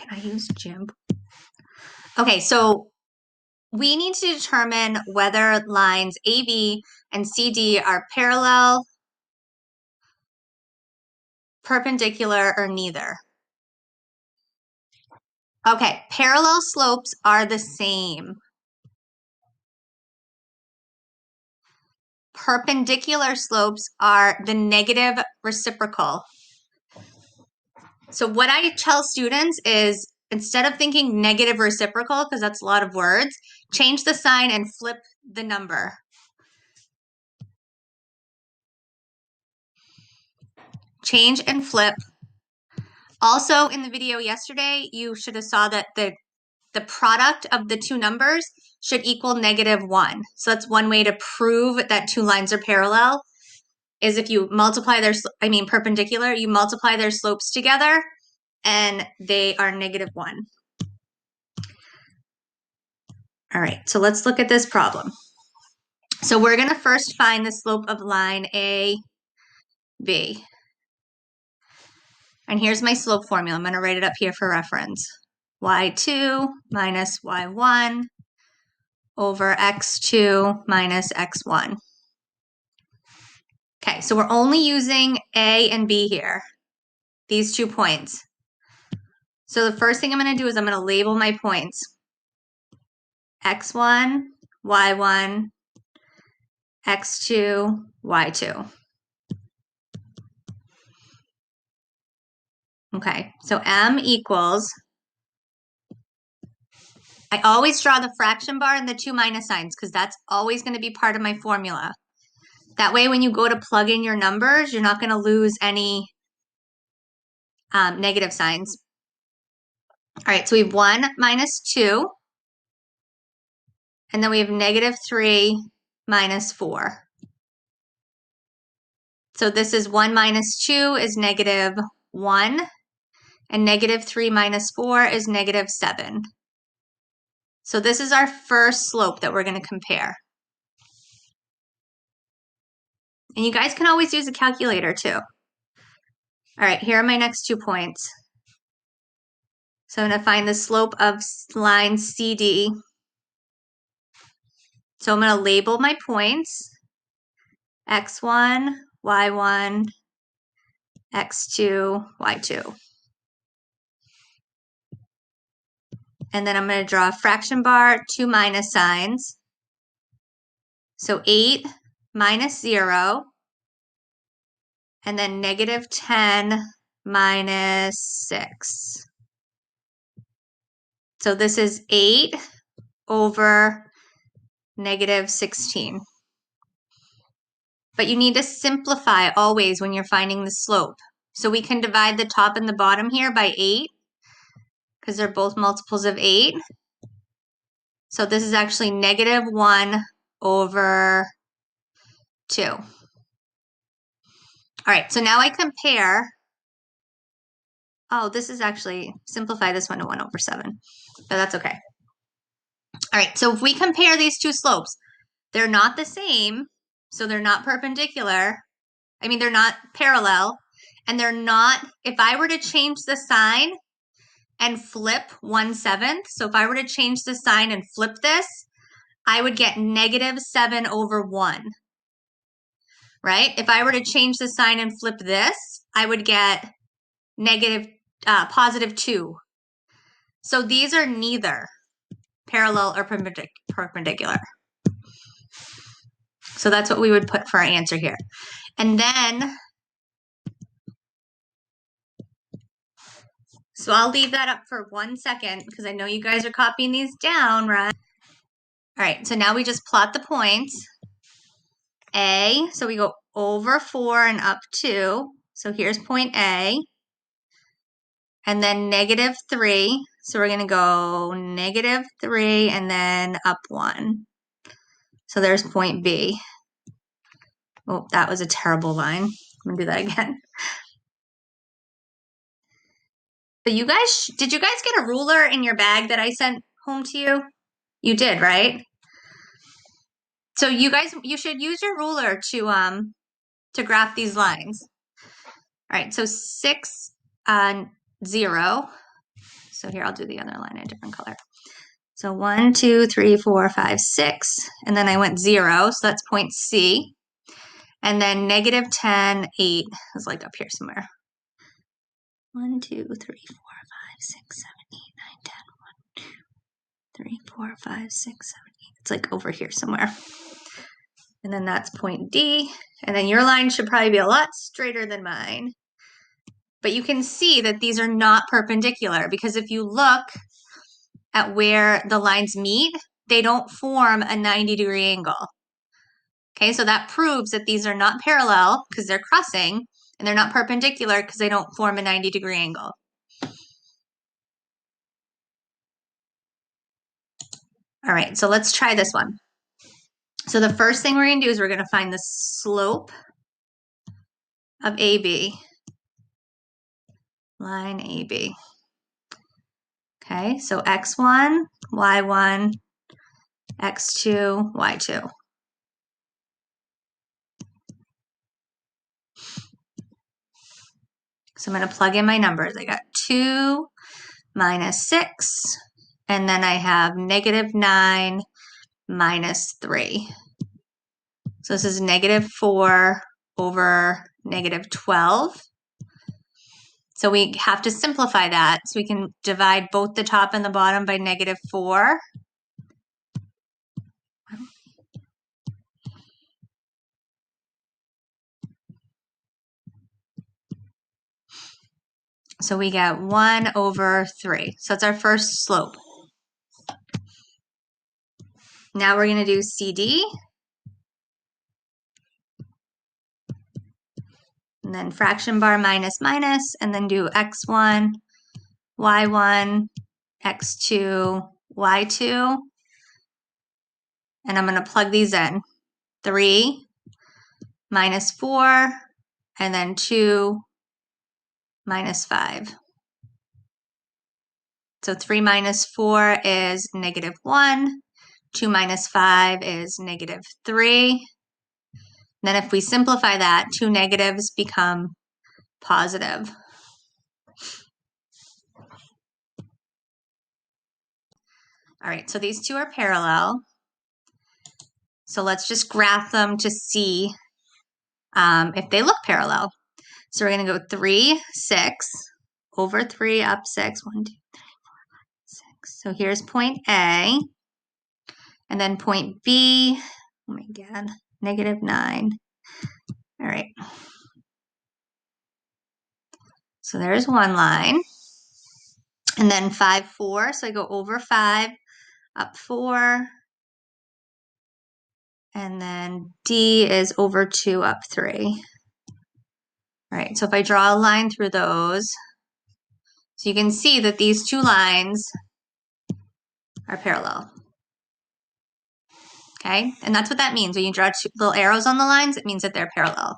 Can I use GIMP? Okay, so we need to determine whether lines AB and CD are parallel, perpendicular, or neither. Okay, parallel slopes are the same. Perpendicular slopes are the negative reciprocal. So what I tell students is, instead of thinking negative reciprocal, because that's a lot of words, change the sign and flip the number. Change and flip. Also, in the video yesterday, you should have saw that the product of the two numbers should equal -1. So that's one way to prove that two lines are parallel, is if you multiply their, perpendicular, you multiply their slopes together, and they are -1. All right, so let's look at this problem. So we're going to first find the slope of line AB. And here's my slope formula. I'm going to write it up here for reference. y2 minus y1 over x2 minus x1. Okay, so we're only using A and B here, these 2 points. So the first thing I'm going to do is I'm going to label my points. x1, y1, x2, y2. Okay, so M equals, I always draw the fraction bar and the 2 minus signs because that's always going to be part of my formula. That way, when you go to plug in your numbers, you're not going to lose any negative signs. All right, so we have 1 minus 2, and then we have -3 minus 4. So this is 1 minus 2 is -1, and -3 minus 4 is -7. So this is our first slope that we're going to compare. And you guys can always use a calculator too. All right, here are my next 2 points. So I'm going to find the slope of line CD. So I'm going to label my points, x1, y1, x2, y2. And then I'm going to draw a fraction bar, 2 minus signs. So 8 minus 0, and then -10 minus 6. So this is 8 over -16. But you need to simplify always when you're finding the slope. So we can divide the top and the bottom here by 8, because they're both multiples of 8. So this is actually -1 over 2. All right, so now I compare. Oh, this is actually, simplify this one to 1 over 7, but that's okay. All right, so if we compare these two slopes, they're not the same, so they're not perpendicular. They're not parallel, and they're not, if I were to change the sign and flip 1/7, so if I were to change the sign and flip this, I would get -7 over 1, right? If I were to change the sign and flip this, I would get +2. So these are neither parallel or perpendicular. So that's what we would put for our answer here. And then, so I'll leave that up for 1 second because I know you guys are copying these down, right? All right, so now we just plot the points. A, so we go over 4 and up 2. So here's point A. And then -3. So we're going to go -3 and then up 1. So there's point B. Oh, that was a terrible line. I'm going to do that again. So you guys, did you guys get a ruler in your bag that I sent home to you? You did, right? So you guys, you should use your ruler to graph these lines. All right, so 6, 0. So So here, I'll do the other line in a different color. So 1, 2, 3, 4, 5, 6, and then I went 0, so that's point C. And then negative 10, 8 is like up here somewhere. 1, 2, 3, 4, 5, 6, 7, 8, 9, 10. 1, 2, 3, 4, 5, 6, 7, 8. It's like over here somewhere. And then that's point D. And then your line should probably be a lot straighter than mine. But you can see that these are not perpendicular because if you look at where the lines meet, they don't form a 90-degree angle. Okay, so that proves that these are not parallel because they're crossing, and they're not perpendicular because they don't form a 90-degree angle. All right, so let's try this one. So the first thing we're going to do is we're going to find the slope of AB, line AB. Okay, so x1, y1, x2, y2. So I'm going to plug in my numbers. I got 2 minus 6, and then I have negative 9 minus 3. So this is negative 4 over negative 12. So we have to simplify that. So we can divide both the top and the bottom by negative 4. So we get 1 over 3. So that's our first slope. Now we're going to do CD. And then fraction bar minus minus, and then do x1, y1, x2, y2. And I'm going to plug these in. 3 minus 4, and then 2 minus 5. So 3 minus 4 is negative 1. 2 minus 5 is negative 3. Then if we simplify that, 2 negatives become positive. All right, so these two are parallel. So let's just graph them to see if they look parallel. So we're going to go 3, 6, over 3, up 6. 1, 2, 3, 4, 5, 6. So here's point A. And then point B, oh my God, negative 9. All right. So there's one line. And then 5, 4. So I go over 5, up 4. And then D is over 2, up 3. All right, so if I draw a line through those, so you can see that these two lines are parallel. Okay, and that's what that means. When you draw two little arrows on the lines, it means that they're parallel.